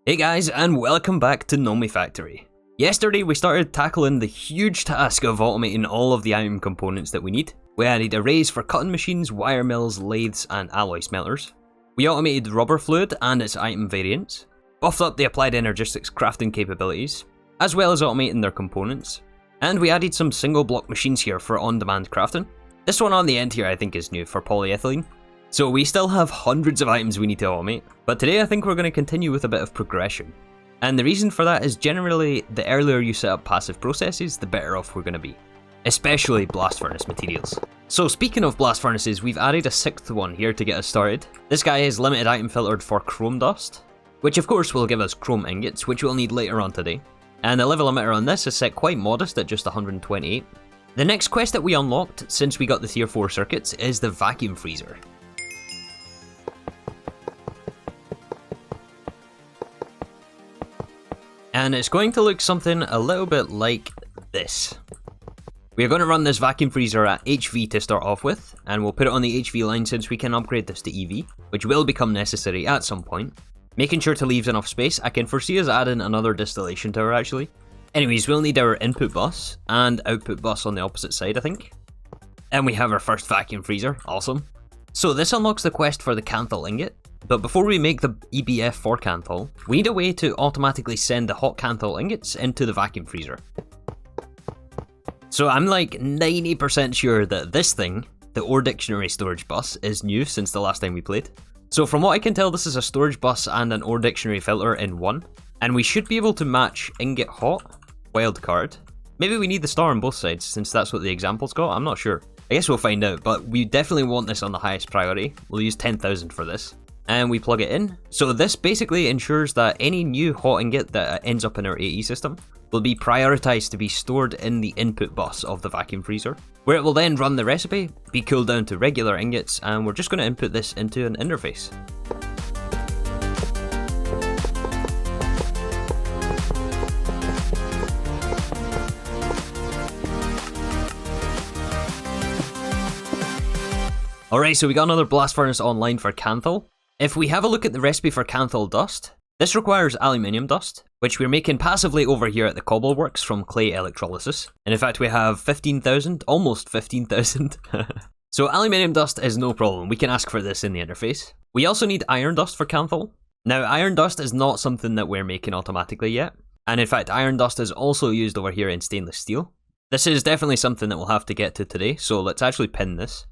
Hey guys, and welcome back to Nomifactory. Yesterday we started tackling the huge task of automating all of the item components that we need. We added arrays for cutting machines, wire mills, lathes, and alloy smelters. We automated rubber fluid and its item variants, buffed up the applied energistics crafting capabilities, as well as automating their components, and we added some single block machines here for on-demand crafting. This one on the end here I think is new for polyethylene. So we still have hundreds of items we need to automate, but today I think we're going to continue with a bit of progression. And the reason for that is generally the earlier you set up passive processes, the better off we're going to be. Especially blast furnace materials. So speaking of blast furnaces, we've added a sixth one here to get us started. This guy is limited item filtered for chrome dust, which of course will give us chrome ingots, which we'll need later on today. And the level limiter on this is set quite modest at just 128. The next quest that we unlocked since we got the tier 4 circuits is the vacuum freezer. And it's going to look something a little bit like this. We're going to run this vacuum freezer at HV to start off with, and we'll put it on the HV line since we can upgrade this to EV, which will become necessary at some point. Making sure to leave enough space, I can foresee us adding another distillation tower actually. Anyways, we'll need our input bus and output bus on the opposite side I think. And we have our first vacuum freezer, awesome. So this unlocks the quest for the Kanthal ingot. But before we make the EBF for Kanthal, we need a way to automatically send the hot Kanthal ingots into the vacuum freezer. So I'm like 90% sure that this thing, the Ore Dictionary storage bus, is new since the last time we played. So from what I can tell, this is a storage bus and an Ore Dictionary filter in one. And we should be able to match ingot hot, wildcard. Maybe we need the star on both sides since that's what the example's got, I'm not sure. I guess we'll find out, but we definitely want this on the highest priority. We'll use 10,000 for this. And we plug it in. So this basically ensures that any new hot ingot that ends up in our AE system will be prioritized to be stored in the input bus of the vacuum freezer, where it will then run the recipe, be cooled down to regular ingots, and we're just going to input this into an interface. Alright, so we got another blast furnace online for Kanthal. If we have a look at the recipe for Kanthal dust, this requires aluminium dust, which we're making passively over here at the Cobble Works from clay electrolysis. And in fact we have 15,000, almost 15,000. So aluminium dust is no problem, we can ask for this in the interface. We also need iron dust for Kanthal. Now iron dust is not something that we're making automatically yet. And in fact iron dust is also used over here in stainless steel. This is definitely something that we'll have to get to today, so let's actually pin this.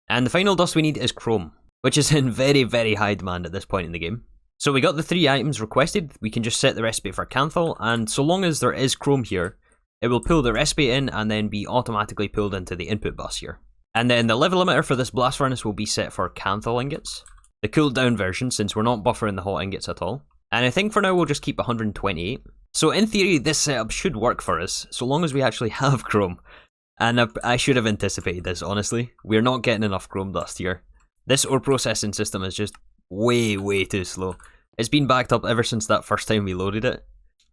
And the final dust we need is chrome, which is in very, very high demand at this point in the game. So we got the 3 items requested, we can just set the recipe for Kanthal, and so long as there is chrome here, it will pull the recipe in and then be automatically pulled into the input bus here. And then the level limiter for this blast furnace will be set for Kanthal ingots, the cooled down version since we're not buffering the hot ingots at all. And I think for now we'll just keep 128. So in theory this setup should work for us, so long as we actually have chrome. And I should have anticipated this, honestly. We're not getting enough chrome dust here. This ore processing system is just way too slow. It's been backed up ever since that first time we loaded it.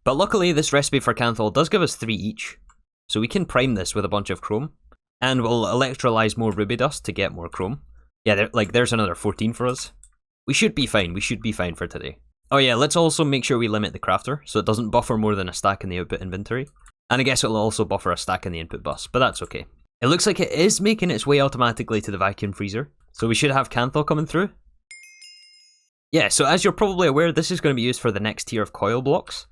But luckily this recipe for Kanthal does give us 3 each. So we can prime this with a bunch of chrome. And we'll electrolyze more ruby dust to get more chrome. Yeah, there's another 14 for us. We should be fine for today. Oh yeah, let's also make sure we limit the crafter so it doesn't buffer more than a stack in the output inventory. And I guess it'll also buffer a stack in the input bus, but that's okay. It looks like it is making its way automatically to the vacuum freezer, so we should have Kanthal coming through. Yeah, so as you're probably aware, this is going to be used for the next tier of coil blocks,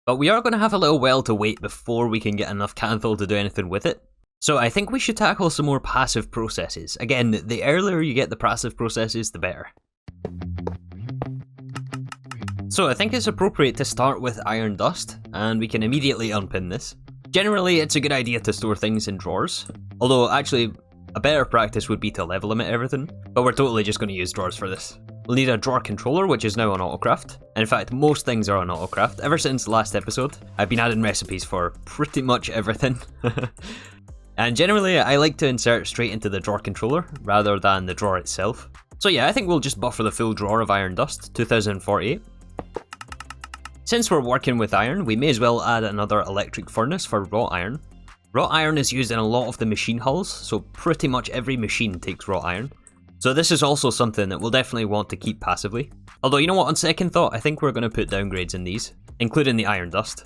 but we are going to have a little while to wait before we can get enough Kanthal to do anything with it. So I think we should tackle some more passive processes. Again, the earlier you get the passive processes, the better. So I think it's appropriate to start with iron dust, and we can immediately unpin this. Generally, it's a good idea to store things in drawers, although actually a better practice would be to level limit everything, but we're totally just going to use drawers for this. We'll need a drawer controller, which is now on autocraft, and in fact most things are on autocraft. Ever since last episode, I've been adding recipes for pretty much everything. And generally I like to insert straight into the drawer controller rather than the drawer itself. So yeah, I think we'll just buffer the full drawer of iron dust, 2048. Since we're working with iron, we may as well add another electric furnace for wrought iron. Wrought iron is used in a lot of the machine hulls, so pretty much every machine takes wrought iron. So this is also something that we'll definitely want to keep passively. Although, you know what, on second thought, I think we're going to put downgrades in these, including the iron dust.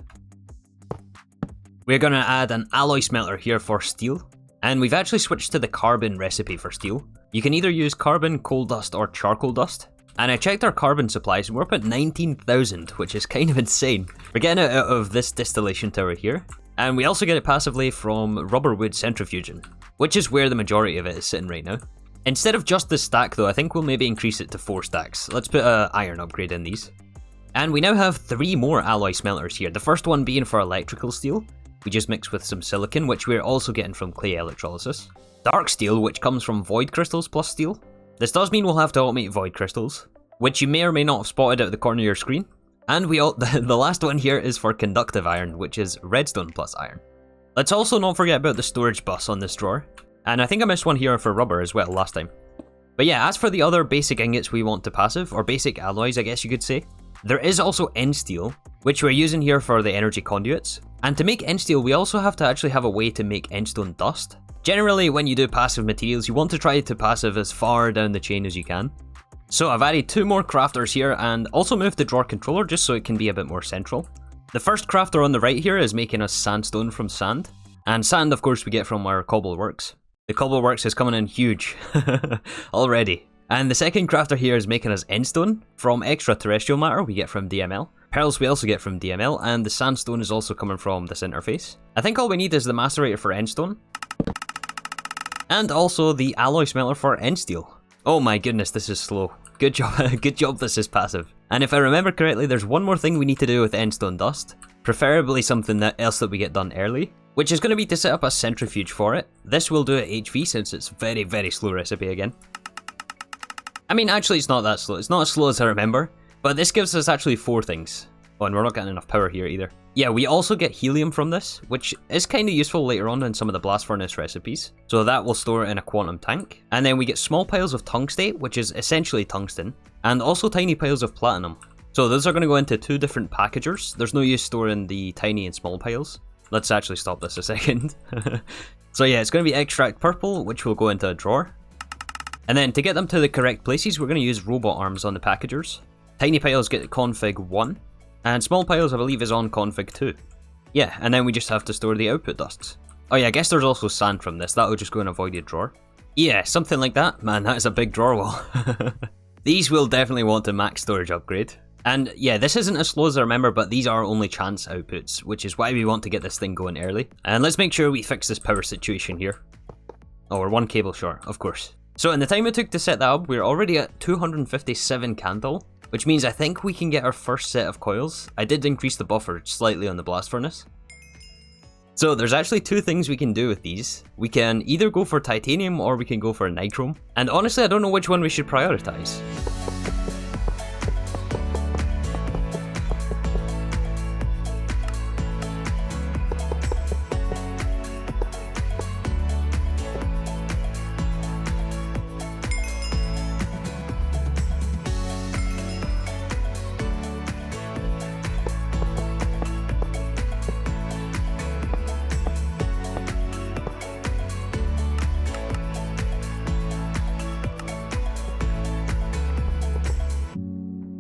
We're going to add an alloy smelter here for steel, and we've actually switched to the carbon recipe for steel. You can either use carbon, coal dust, or charcoal dust. And I checked our carbon supplies and we're up at 19,000, which is kind of insane. We're getting it out of this distillation tower here. And we also get it passively from rubber wood centrifuging, which is where the majority of it is sitting right now. Instead of just this stack though, I think we'll maybe increase it to 4 stacks. Let's put an iron upgrade in these. And we now have 3 more alloy smelters here. The first one being for electrical steel. We just mix with some silicon, which we're also getting from clay electrolysis. Dark steel, which comes from void crystals plus steel. This does mean we'll have to automate void crystals, which you may or may not have spotted out of the corner of your screen. And the last one here is for conductive iron, which is redstone plus iron. Let's also not forget about the storage bus on this drawer. And I think I missed one here for rubber as well last time. But yeah, as for the other basic ingots we want to passive, or basic alloys I guess you could say, there is also end steel, which we're using here for the energy conduits. And to make end steel, we also have to actually have a way to make endstone dust. Generally, when you do passive materials, you want to try to passive as far down the chain as you can. So I've added 2 more crafters here and also moved the drawer controller just so it can be a bit more central. The first crafter on the right here is making us sandstone from sand. And sand, of course, we get from our cobbleworks. The cobbleworks is coming in huge already. And the second crafter here is making us endstone from extraterrestrial matter we get from DML. Pearls we also get from DML, and the sandstone is also coming from this interface. I think all we need is the macerator for endstone. And also the alloy smelter for end steel. Oh my goodness, this is slow. Good job, good job this is passive. And if I remember correctly, there's one more thing we need to do with endstone dust. Preferably something else that we get done early, which is going to be to set up a centrifuge for it. This will do at HV since it's very, very slow recipe again. I mean, actually it's not that slow. It's not as slow as I remember, but this gives us actually 4 things. Oh, and we're not getting enough power here either. Yeah, we also get helium from this, which is kind of useful later on in some of the blast furnace recipes. So that will store in a quantum tank. And then we get small piles of tungstate, which is essentially tungsten, and also tiny piles of platinum. So those are going to go into 2 different packagers. There's no use storing the tiny and small piles. Let's actually stop this a second. So yeah, it's going to be extract purple, which will go into a drawer. And then to get them to the correct places, we're going to use robot arms on the packagers. Tiny piles get config 1. And small piles, I believe, is on config 2. Yeah, and then we just have to store the output dusts. Oh yeah, I guess there's also sand from this. That'll just go in a voided drawer. Yeah, something like that. Man, that is a big drawer wall. These will definitely want a max storage upgrade. And yeah, this isn't as slow as I remember, but these are only chance outputs, which is why we want to get this thing going early. And let's make sure we fix this power situation here. Oh, we're 1 cable short, of course. So in the time it took to set that up, we're already at 257 Kanthal, which means I think we can get our first set of coils. I did increase the buffer slightly on the blast furnace. So there's actually 2 things we can do with these. We can either go for titanium or we can go for nichrome. And honestly, I don't know which one we should prioritize.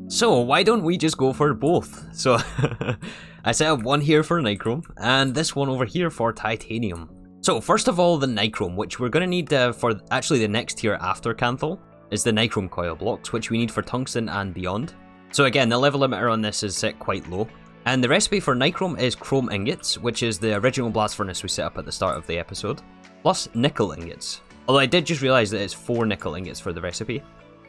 So why don't we just go for both? So I set up one here for nichrome and this one over here for titanium. So first of all, the nichrome, which we're going to need for actually the next tier after Kanthal, is the nichrome coil blocks, which we need for tungsten and beyond. So again, the level limiter on this is set quite low. And the recipe for nichrome is chrome ingots, which is the original blast furnace we set up at the start of the episode, plus nickel ingots. Although I did just realise that it's 4 nickel ingots for the recipe.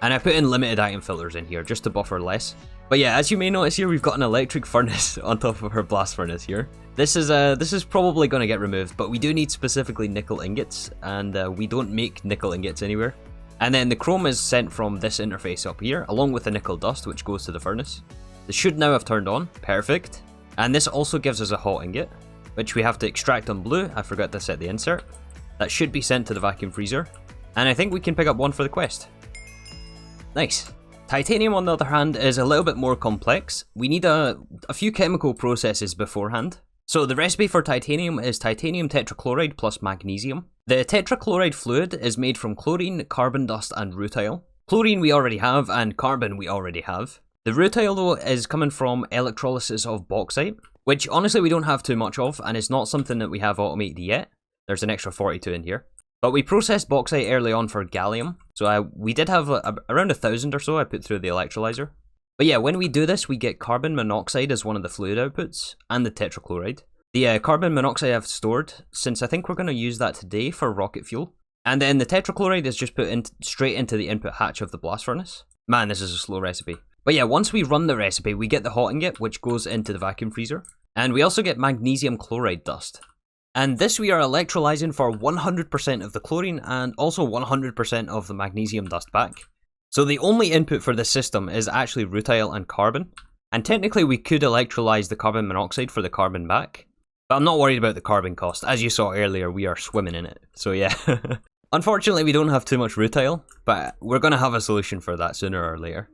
And I put in limited item filters in here just to buffer less. But yeah, as you may notice here, we've got an electric furnace on top of our blast furnace here. This is probably going to get removed, but we do need specifically nickel ingots, and we don't make nickel ingots anywhere. And then the chrome is sent from this interface up here, along with the nickel dust, which goes to the furnace. This should now have turned on, perfect. And this also gives us a hot ingot, which we have to extract on blue. I forgot to set the insert. That should be sent to the vacuum freezer. And I think we can pick up one for the quest. Nice. Titanium, on the other hand, is a little bit more complex. We need a few chemical processes beforehand. So the recipe for titanium is titanium tetrachloride plus magnesium. The tetrachloride fluid is made from chlorine, carbon dust, and rutile. Chlorine we already have, and carbon we already have. The rutile though is coming from electrolysis of bauxite, which honestly we don't have too much of, and it's not something that we have automated yet. There's an extra 42 in here. But we processed bauxite early on for gallium, so we did have around 1,000 or so I put through the electrolyzer. But yeah, when we do this, we get carbon monoxide as one of the fluid outputs, and the tetrachloride. The carbon monoxide I've stored, since I think we're going to use that today for rocket fuel. And then the tetrachloride is just put straight into the input hatch of the blast furnace. Man, this is a slow recipe. But yeah, once we run the recipe, we get the hot ingot, which goes into the vacuum freezer. And we also get magnesium chloride dust. And this we are electrolyzing for 100% of the chlorine and also 100% of the magnesium dust back. So the only input for this system is actually rutile and carbon. And technically we could electrolyze the carbon monoxide for the carbon back. But I'm not worried about the carbon cost. As you saw earlier, we are swimming in it. So yeah. Unfortunately, we don't have too much rutile, but we're going to have a solution for that sooner or later.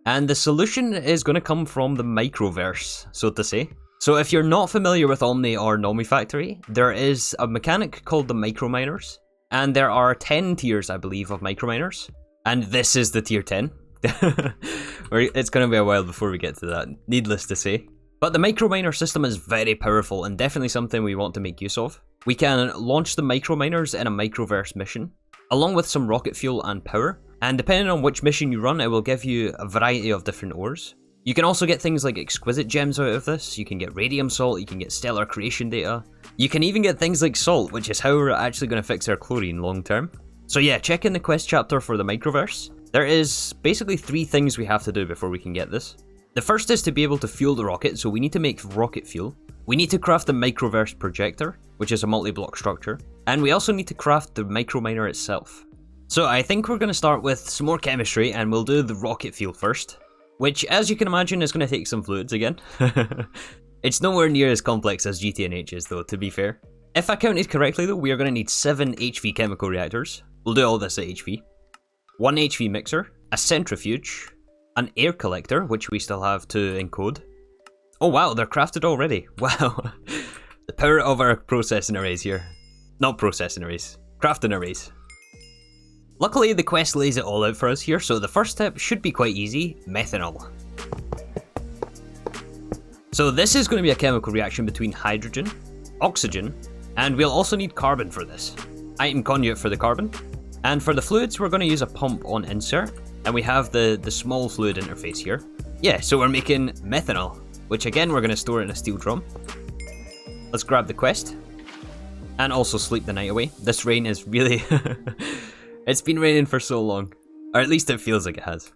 And the solution is going to come from the Microverse, so to say. So if you're not familiar with Omni or Nomifactory, there is a mechanic called the microminers. And there are 10 tiers, I believe, of microminers. And this is the tier 10. It's going to be a while before we get to that, needless to say. But the microminer system is very powerful and definitely something we want to make use of. We can launch the microminers in a Microverse mission, along with some rocket fuel and power. And depending on which mission you run, it will give you a variety of different ores. You can also get things like exquisite gems out of this. You can get radium salt, you can get stellar creation data. You can even get things like salt, which is how we're actually going to fix our chlorine long term. So yeah, check in the quest chapter for the Microverse. There is basically 3 things we have to do before we can get this. The first is to be able to fuel the rocket, so we need to make rocket fuel. We need to craft the Microverse Projector, which is a multi-block structure. And we also need to craft the microminer itself. So I think we're going to start with some more chemistry and we'll do the rocket fuel first. Which, as you can imagine, is going to take some fluids again. It's nowhere near as complex as GTNH is though, to be fair. If I counted correctly though, we are going to need 7 HV chemical reactors. We'll do all this at HV. 1 HV mixer, a centrifuge, an air collector, which we still have to encode. Oh wow, they're crafted already. Wow. The power of our processing arrays here. Not processing arrays, crafting arrays. Luckily, the quest lays it all out for us here, so the first step should be quite easy, methanol. So this is going to be a chemical reaction between hydrogen, oxygen, and we'll also need carbon for this. Item conduit for the carbon. And for the fluids, we're going to use a pump on insert, and we have the small fluid interface here. Yeah, so we're making methanol, which again, we're going to store in a steel drum. Let's grab the quest, and also sleep the night away. This rain is really... It's been raining for so long. Or at least it feels like it has.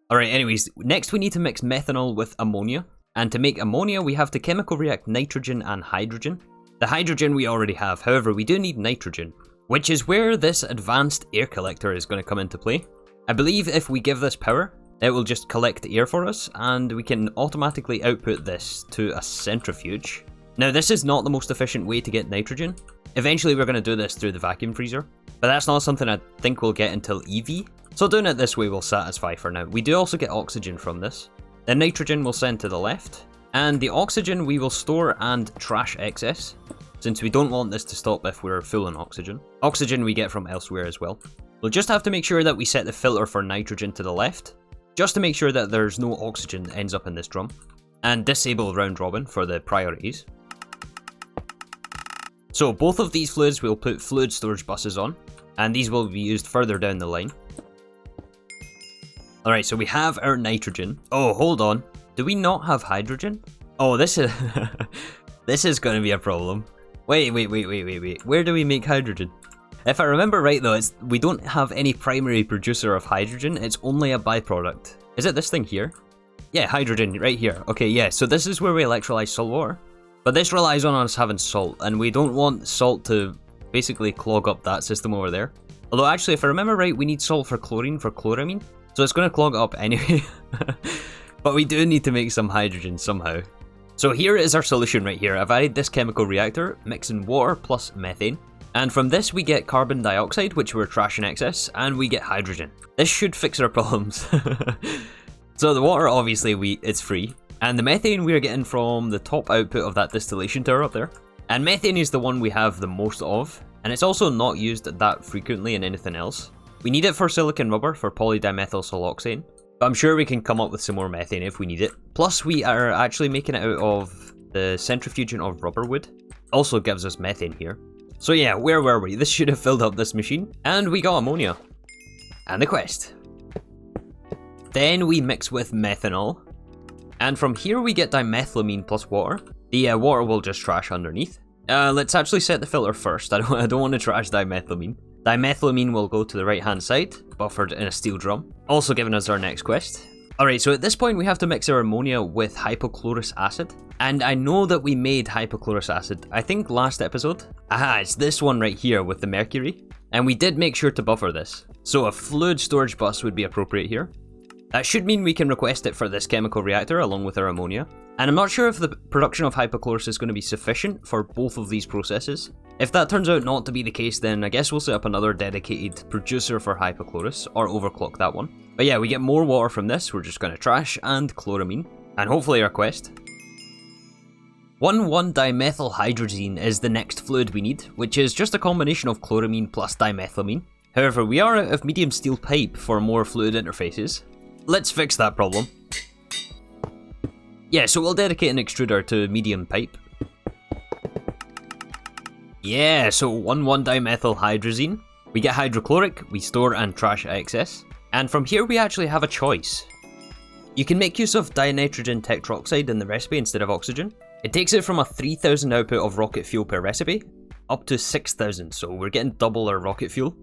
Alright, anyways, next we need to mix methanol with ammonia. And to make ammonia, we have to chemical react nitrogen and hydrogen. The hydrogen we already have, however, we do need nitrogen, which is where this advanced air collector is going to come into play. I believe if we give this power, it will just collect air for us, and we can automatically output this to a centrifuge. Now, this is not the most efficient way to get nitrogen. Eventually, we're going to do this through the vacuum freezer, but that's not something I think we'll get until EV, so doing it this way will satisfy for now. We do also get oxygen from this. The nitrogen we'll send to the left, and the oxygen we will store and trash excess, since we don't want this to stop if we're full on oxygen. Oxygen we get from elsewhere as well. We'll just have to make sure that we set the filter for nitrogen to the left, just to make sure that there's no oxygen that ends up in this drum, and disable round robin for the priorities. So both of these fluids we'll put fluid storage buses on, and these will be used further down the line. Alright, so we have our nitrogen. Oh, hold on. Do we not have hydrogen? Oh, this is... this is going to be a problem. Wait. Where do we make hydrogen? If I remember right though, we don't have any primary producer of hydrogen, it's only a byproduct. Is it this thing here? Yeah, hydrogen, right here. Okay, yeah, so this is where we electrolyze salt water. But this relies on us having salt, and we don't want salt to basically clog up that system over there. Although actually, if I remember right, we need salt for chlorine for chloramine, so it's going to clog up anyway. But we do need to make some hydrogen somehow. So here is our solution right here. I've added this chemical reactor, mixing water plus methane. And from this we get carbon dioxide, which we're trash in excess, and we get hydrogen. This should fix our problems. So the water, obviously, it's free. And the methane we are getting from the top output of that distillation tower up there. And methane is the one we have the most of, and it's also not used that frequently in anything else. We need it for silicon rubber for polydimethyl siloxane, but I'm sure we can come up with some more methane if we need it. Plus we are actually making it out of the centrifuging of rubber wood. Also gives us methane here. So yeah, where were we? This should have filled up this machine. And we got ammonia. And the quest. Then we mix with methanol. And from here we get dimethylamine plus water. The water will just trash underneath. Let's actually set the filter first. I don't want to trash dimethylamine. Dimethylamine will go to the right hand side, buffered in a steel drum. Also giving us our next quest. Alright, so at this point we have to mix our ammonia with hypochlorous acid. And I know that we made hypochlorous acid, I think last episode. Aha, it's this one right here with the mercury. And we did make sure to buffer this. So a fluid storage bus would be appropriate here. That should mean we can request it for this chemical reactor along with our ammonia. And I'm not sure if the production of hypochlorous is going to be sufficient for both of these processes. If that turns out not to be the case, then I guess we'll set up another dedicated producer for hypochlorous, or overclock that one. But yeah, we get more water from this, we're just going to trash, and chloramine. And hopefully our quest. 1,1-dimethylhydrazine is the next fluid we need, which is just a combination of chloramine plus dimethylamine. However, we are out of medium steel pipe for more fluid interfaces. Let's fix that problem. Yeah, so we'll dedicate an extruder to medium pipe. Yeah, so 1,1-dimethylhydrazine. We get hydrochloric, we store and trash excess. And from here we actually have a choice. You can make use of dinitrogen tetroxide in the recipe instead of oxygen. It takes it from a 3,000 output of rocket fuel per recipe, up to 6,000, so we're getting double our rocket fuel.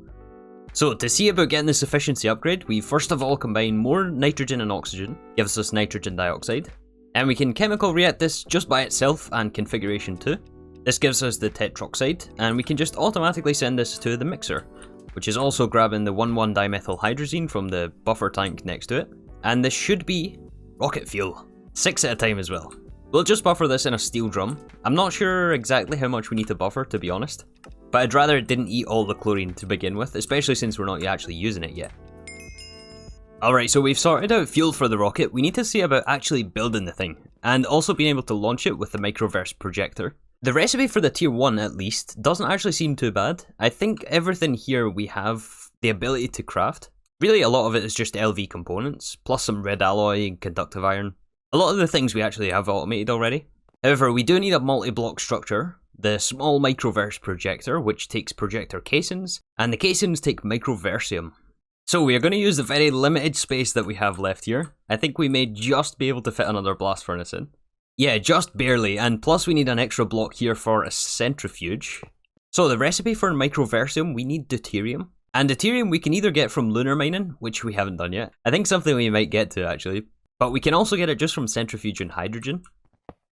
So to see about getting this efficiency upgrade, we first of all combine more nitrogen and oxygen, gives us nitrogen dioxide. And we can chemical react this just by itself and configuration 2. This gives us the tetroxide, and we can just automatically send this to the mixer, which is also grabbing the 1,1-dimethylhydrazine from the buffer tank next to it. And this should be rocket fuel, 6 at a time as well. We'll just buffer this in a steel drum. I'm not sure exactly how much we need to buffer, to be honest. But I'd rather it didn't eat all the chlorine to begin with, especially since we're not actually using it yet. Alright, so we've sorted out fuel for the rocket. We need to see about actually building the thing, and also being able to launch it with the Microverse Projector. The recipe for the tier 1, at least, doesn't actually seem too bad. I think everything here we have the ability to craft. Really, a lot of it is just LV components, plus some red alloy and conductive iron. A lot of the things we actually have automated already. However, we do need a multi-block structure, the small Microverse Projector, which takes projector casings, and the casings take Microversium. So we are going to use the very limited space that we have left here. I think we may just be able to fit another blast furnace in. Yeah, just barely, and plus we need an extra block here for a centrifuge. So the recipe for Microversium, we need deuterium. And deuterium we can either get from lunar mining, which we haven't done yet. I think something we might get to actually. But we can also get it just from centrifuge and hydrogen.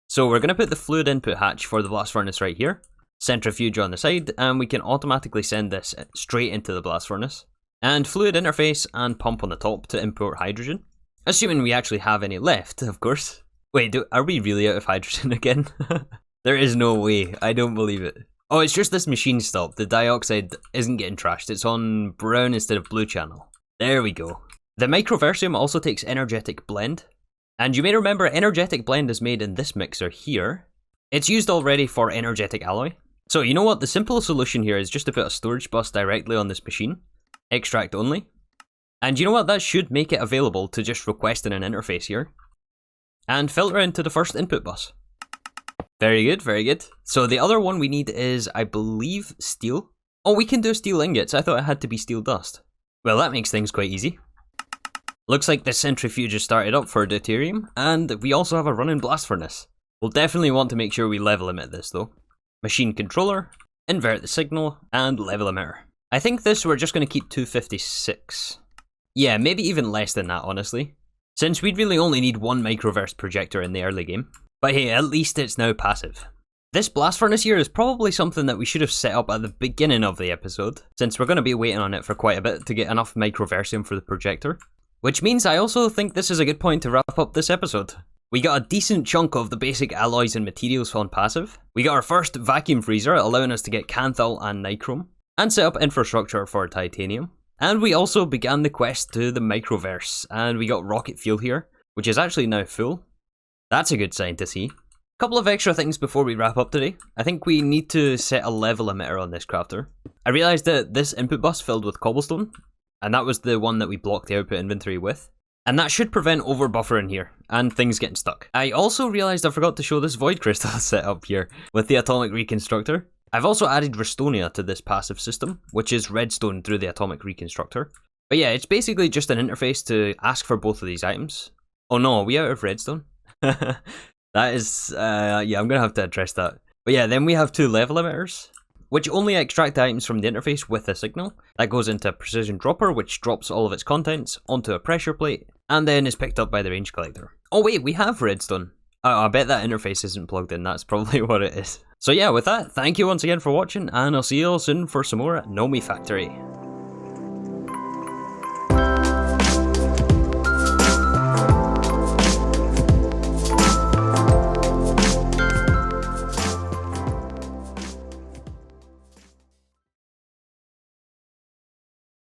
So we're going to put the fluid input hatch for the blast furnace right here. Centrifuge on the side, and we can automatically send this straight into the blast furnace. And fluid interface and pump on the top to import hydrogen. Assuming we actually have any left, of course. Wait, are we really out of hydrogen again? There is no way, I don't believe it. Oh, it's just this machine stop. The dioxide isn't getting trashed, it's on brown instead of blue channel. There we go. The Microversium also takes energetic blend. And you may remember energetic blend is made in this mixer here. It's used already for energetic alloy. So you know what, the simple solution here is just to put a storage bus directly on this machine. Extract only. And you know what, that should make it available to just request in an interface here. And filter into the first input bus. Very good, very good. So the other one we need is, I believe, steel. Oh, we can do steel ingots. I thought it had to be steel dust. Well, that makes things quite easy. Looks like the centrifuge is started up for deuterium, and we also have a running blast furnace. We'll definitely want to make sure we level limit this though. Machine controller, invert the signal, and level emitter. I think this we're just going to keep 256. Yeah, maybe even less than that, honestly. Since we'd really only need one Microverse Projector in the early game. But hey, at least it's now passive. This blast furnace here is probably something that we should have set up at the beginning of the episode, since we're going to be waiting on it for quite a bit to get enough Microversium for the projector. Which means I also think this is a good point to wrap up this episode. We got a decent chunk of the basic alloys and materials on passive. We got our first vacuum freezer, allowing us to get Kanthal and Nichrome, and set up infrastructure for titanium. And we also began the quest to the Microverse, and we got rocket fuel here, which is actually now full. That's a good sign to see. Couple of extra things before we wrap up today. I think we need to set a level emitter on this crafter. I realised that this input bus filled with cobblestone, and that was the one that we blocked the output inventory with. And that should prevent overbuffering here, and things getting stuck. I also realised I forgot to show this void crystal setup here, with the atomic reconstructor. I've also added Restonia to this passive system, which is redstone through the atomic reconstructor. But yeah, it's basically just an interface to ask for both of these items. Oh no, are we out of redstone? That is, yeah, I'm gonna have to address that. But yeah, then we have 2 level emitters, which only extract items from the interface with a signal. That goes into a precision dropper, which drops all of its contents onto a pressure plate, and then is picked up by the range collector. Oh wait, we have redstone. I bet that interface isn't plugged in, that's probably what it is. So yeah, with that, thank you once again for watching, and I'll see you all soon for some more Nomifactory.